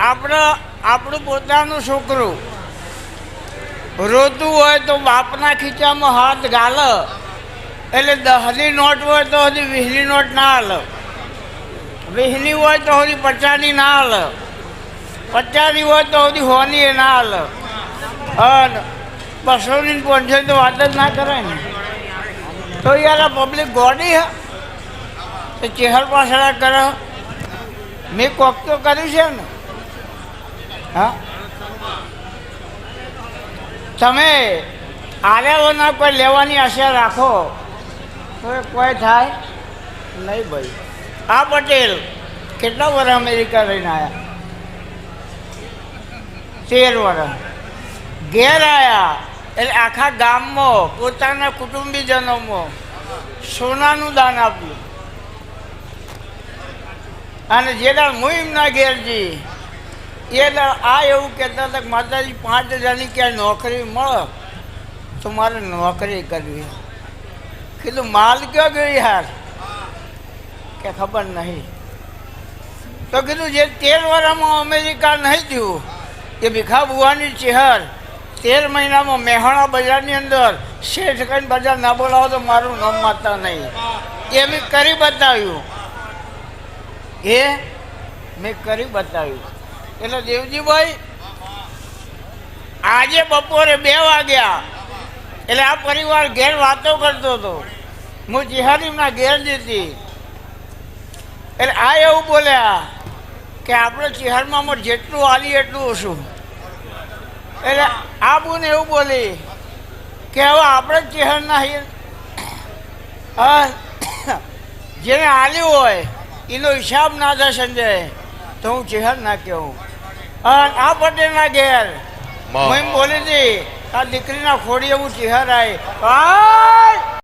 આપણું પોતાનું છોકરું રોતું હોય તો બાપના ખીચામાં હાથ ગાલ, એટલે 10ની નોટ હોય તો હજી 20ની નોટ ના હાલ, 20ની હોય તો હજી 50ની ના હાલ, 50ની હોય તો હજી 100ની ના હાલ, અને 200ની 500ની તો વાત જ ના કરે ને. તો યાર આ પબ્લિક ગોડી હે એ ચહેર પાછળ કરે. મેં કોક તો કર્યું છે ને. હા, તમે આર્યાઓના કોઈ લેવાની આશા રાખો તો એ કોઈ થાય નહીં ભાઈ. આ પટેલ કેટલા વર્ષ અમેરિકા રહીને આવ્યા? 13 વર્ષ. ઘેર આવ્યા એટલે આખા ગામમાં પોતાના કુટુંબીજનોમાં સોનાનું દાન આપ્યું. અને જે દાળ હું એમના ઘેરજી એ આ એવું કહેતા હતા કે માતાજી 5000ની ક્યાંય નોકરી મળે તો મારે નોકરી કરવી. કીધું માલ ક્યાં ગયો યાર? કે ખબર નહીં. તો કીધું જે 13 વર્ષમાં અમેરિકા નહીં થયું એ ભીખા બુવાની ચહેર 13 મહિનામાં મહેણા બજારની અંદર શેઠ કઈને બજાર ના બોલાવો તો મારું નામ માતા નહીં. એ મેં કરી બતાવ્યું. મેં કરી બતાવ્યું. એટલે દેવજીભાઈ આજે બપોરે 2 વાગ્યા એટલે આ પરિવાર ઘેર વાતો કરતો હતો. હું ચિહારીમના ઘેર જતી એટલે આ એવું બોલ્યા કે આપણે ચિહારમાં જેટલું આલી એટલું ઓછું. એટલે આ બોને એવું બોલી કે હવે આપણે ચિહારના જેને આલ્યું હોય એનો હિસાબ ના થાય સંજય તો હું ચહેર ના કહું. આ પટેલના ઘેર હું એમ બોલી હતી આ દીકરીના ખોડીએ હું ચહેર આવી.